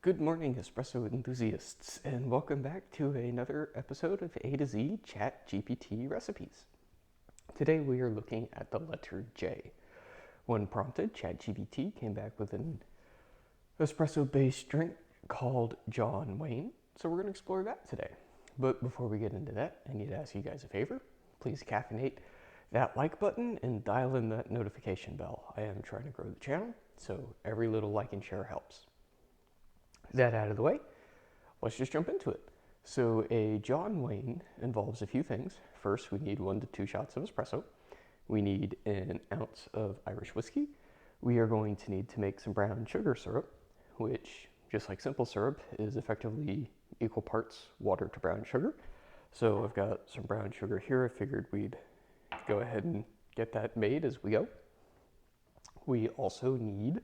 Good morning, espresso enthusiasts, and welcome back to another episode of A to Z Chat GPT recipes. Today we are looking at the letter J. When prompted, Chat GPT came back with an espresso-based drink called John Wayne, so we're going to explore that today. But before we get into that, I need to ask you guys a favor. Please caffeinate that like button and dial in that notification bell. I am trying to grow the channel, so every little like and share helps. That out of the way, let's just jump into it. So a John Wayne involves a few things. First, we need 1 to 2 shots of espresso. We need an ounce of Irish whiskey. We are going to need to make some brown sugar syrup, which, just like simple syrup, is effectively equal parts water to brown sugar. So I've got some brown sugar here. I figured we'd go ahead and get that made as we go. We also need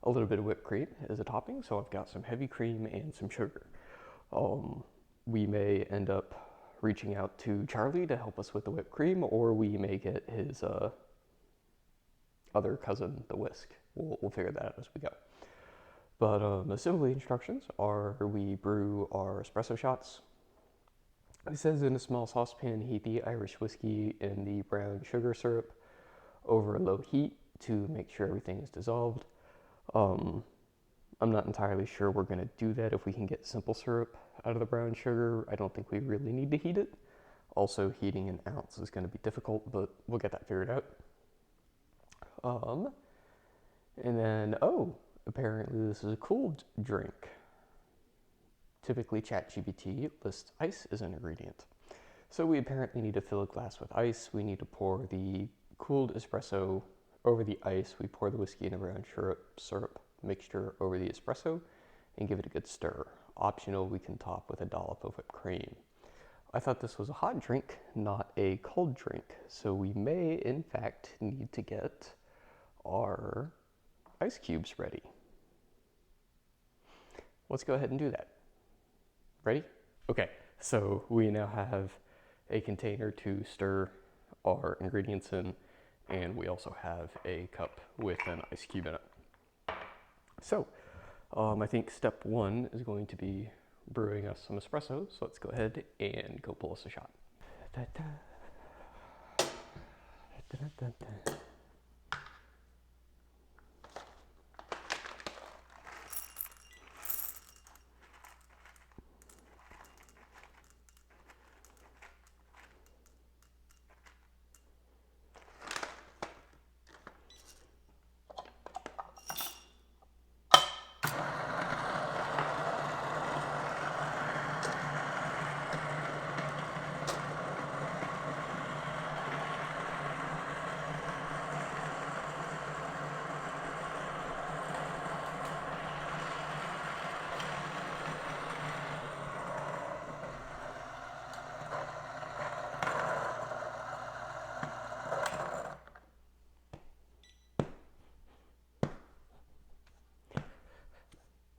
a little bit of whipped cream as a topping, so I've got some heavy cream and some sugar. We may end up reaching out to Charlie to help us with the whipped cream, or we may get his other cousin, the whisk. We'll figure that out as we go. But assembly instructions are: we brew our espresso shots. It says in a small saucepan, heat the Irish whiskey and the brown sugar syrup over low heat to make sure everything is dissolved. I'm not entirely sure we're going to do that if we can get simple syrup out of the brown sugar. I don't think we really need to heat it. Also, heating an ounce is going to be difficult, but we'll get that figured out. And then, apparently this is a cooled drink. Typically, ChatGPT lists ice as an ingredient. So we apparently need to fill a glass with ice. We need to pour the cooled espresso over the ice. We pour the whiskey and the brown syrup mixture over the espresso and give it a good stir. Optional, we can top with a dollop of whipped cream. I thought this was a hot drink, not a cold drink, so we may in fact need to get our ice cubes ready. Let's go ahead and do that. Ready? Okay, so we now have a container to stir our ingredients in, and we also have a cup with an ice cube in it. So, I think step 1 is going to be brewing us some espresso, so let's go ahead and go pull us a shot.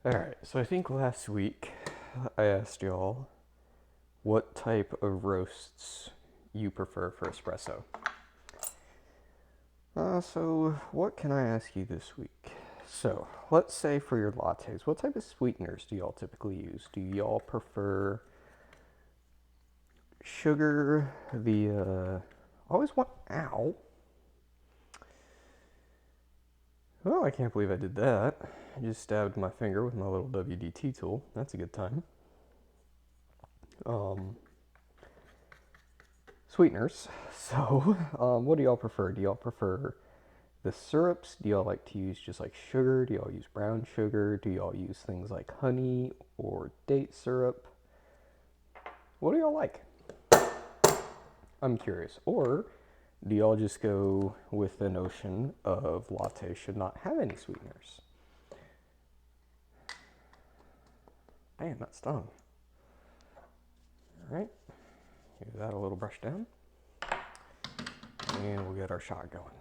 Alright, so I think last week I asked y'all what type of roasts you prefer for espresso. So what can I ask you this week? So let's say for your lattes, what type of sweeteners do y'all typically use? Do y'all prefer sugar, always want, well, I can't believe I did that. I just stabbed my finger with my little WD-T tool. That's a good time. Sweeteners. So, what do y'all prefer? Do y'all prefer the syrups? Do y'all like to use just like sugar? Do y'all use brown sugar? Do y'all use things like honey or date syrup? What do y'all like? I'm curious. Or do y'all just go with the notion of lattes should not have any sweeteners? Damn, that stung. All right, give that a little brush down, and we'll get our shot going.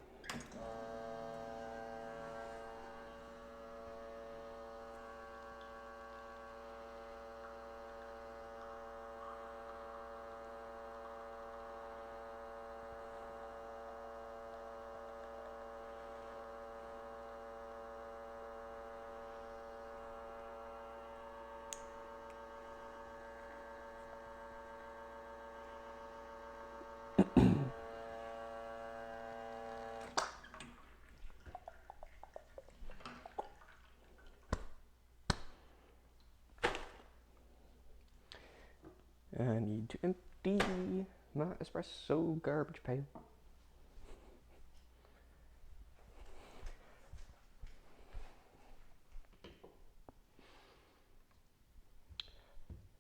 I need to empty my espresso garbage pail.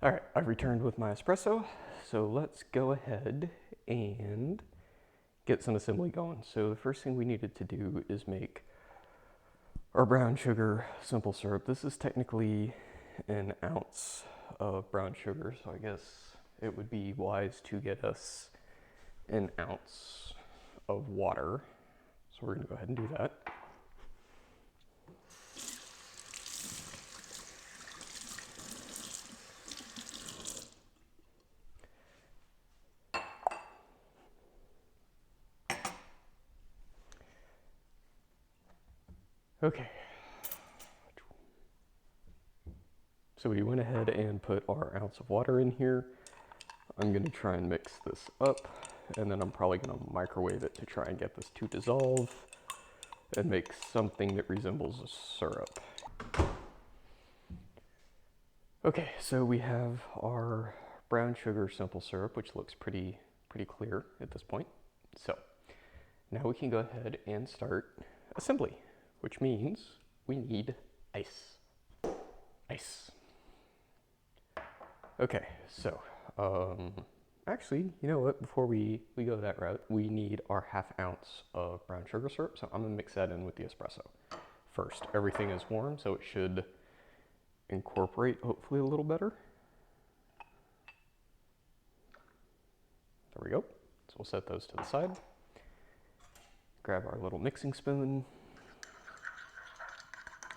All right, I've returned with my espresso, so let's go ahead and get some assembly going. So the first thing we needed to do is make our brown sugar simple syrup. This is technically an ounce of brown sugar, so I guess it would be wise to get us an ounce of water. So we're gonna go ahead and do that. Okay. So we went ahead and put our ounce of water in here. I'm gonna try and mix this up, and then I'm probably gonna microwave it to try and get this to dissolve and make something that resembles a syrup. Okay, so we have our brown sugar simple syrup, which looks pretty clear at this point. So now we can go ahead and start assembly, which means we need ice. Ice. Okay, so actually, you know what? Before we go that route, we need our ½ ounce of brown sugar syrup. So I'm gonna mix that in with the espresso first. Everything is warm, so it should incorporate hopefully a little better. There we go. So we'll set those to the side. Grab our little mixing spoon.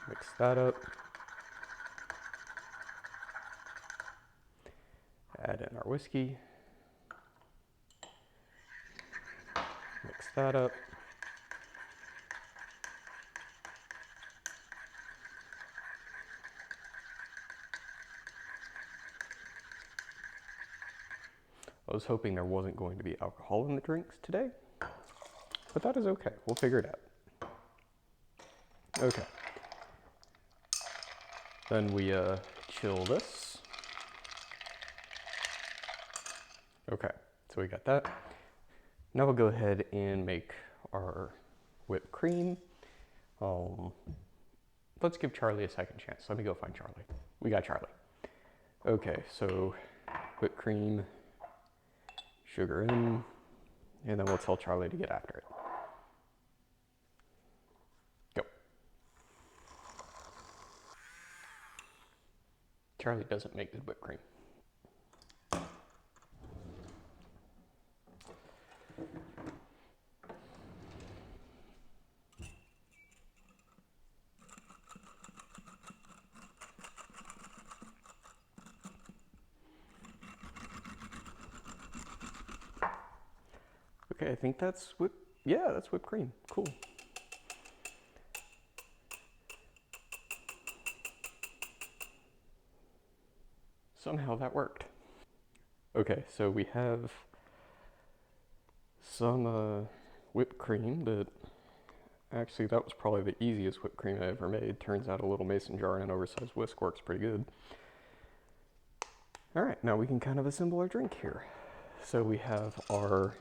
Mix that up. Add in our whiskey. Mix that up. I was hoping there wasn't going to be alcohol in the drinks today, but that is okay. We'll figure it out. Okay. Then we chill this. Okay, so we got that. Now we'll go ahead and make our whipped cream. Let's give Charlie a second chance. Let me go find Charlie. We got Charlie. Okay, so whipped cream, sugar in, and then we'll tell Charlie to get after it. Go. Charlie doesn't make good whipped cream. Okay, I think that's that's whipped cream. Cool. Somehow that worked. Okay, so we have some whipped cream that actually that was probably the easiest whipped cream I ever made. Turns out a little mason jar and an oversized whisk works pretty good. All right, now we can kind of assemble our drink here. So we have our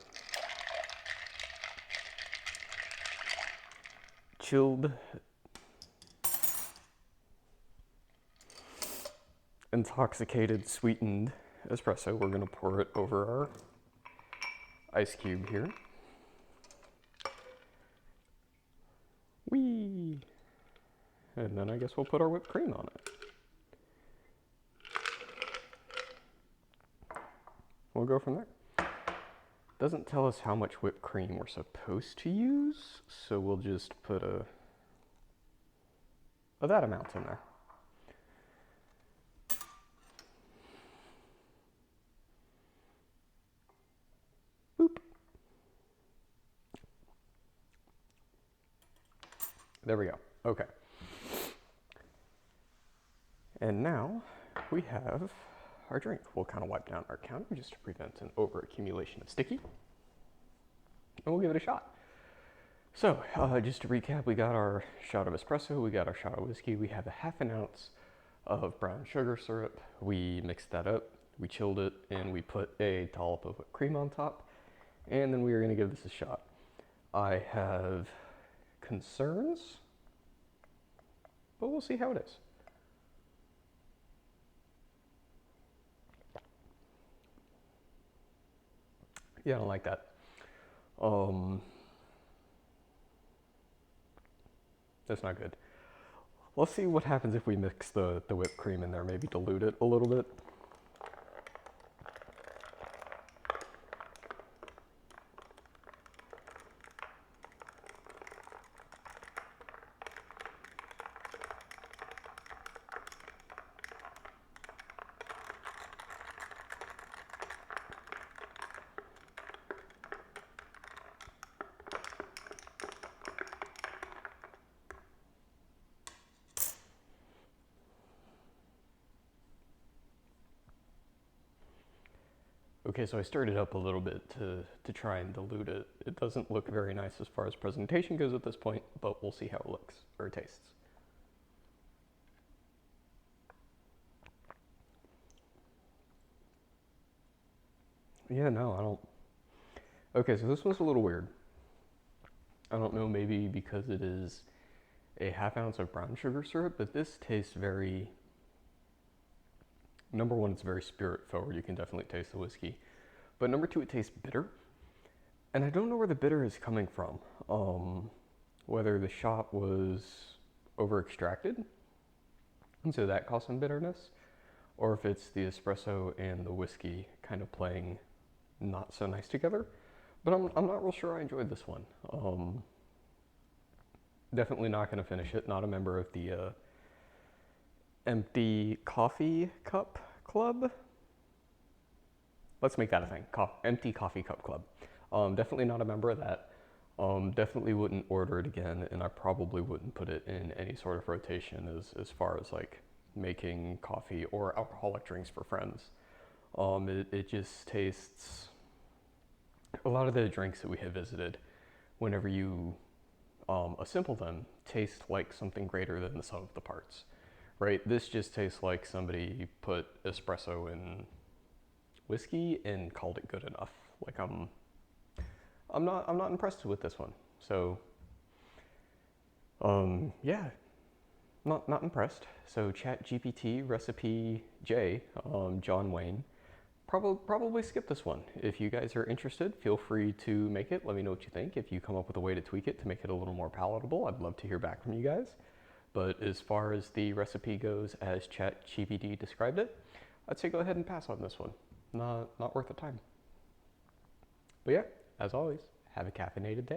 chilled intoxicated sweetened espresso. We're gonna pour it over our ice cube here. Whee! And then I guess we'll put our whipped cream on it. We'll go from there. Doesn't tell us how much whipped cream we're supposed to use, so we'll just put that amount in there. Boop. There we go. Okay. And now we have our drink. We'll kind of wipe down our counter just to prevent an over-accumulation of sticky. And we'll give it a shot. So, just to recap, we got our shot of espresso, we got our shot of whiskey, we have a ½ ounce of brown sugar syrup. We mixed that up, We chilled it and we put a dollop of whipped cream on top, and then we are going to give this a shot. I have concerns, but we'll see how it is. Yeah, I don't like that. That's not good. Let's see what happens if we mix the whipped cream in there, maybe dilute it a little bit. Okay, so I stirred it up a little bit to try and dilute it. It doesn't look very nice as far as presentation goes at this point, but we'll see how it looks, or tastes. Yeah, no, I don't. Okay, so this one's a little weird. I don't know, maybe because it is a half ounce of brown sugar syrup, but this tastes very. Number one, it's very spirit forward. You can definitely taste the whiskey. But number two, it tastes bitter. And I don't know where the bitter is coming from. Whether the shot was over extracted, and so that caused some bitterness, or if it's the espresso and the whiskey kind of playing not so nice together. But I'm not real sure I enjoyed this one. Definitely not going to finish it. Not a member of the Empty Coffee Cup Club. Let's make that a thing. Empty Coffee Cup Club. Definitely not a member of that. Definitely wouldn't order it again, and I probably wouldn't put it in any sort of rotation as far as like making coffee or alcoholic drinks for friends. It just tastes. A lot of the drinks that we have visited, whenever you assemble them, taste like something greater than the sum of the parts. Right? This just tastes like somebody put espresso in whiskey and called it good enough. Like I'm not impressed with this one. So yeah, not impressed. So Chat GPT recipe J, John Wayne. Probably skip this one. If you guys are interested, feel free to make it. Let me know what you think. If you come up with a way to tweak it to make it a little more palatable, I'd love to hear back from you guys. But as far as the recipe goes as Chat GPT described it, I'd say go ahead and pass on this one. Not worth the time. But yeah, as always, have a caffeinated day.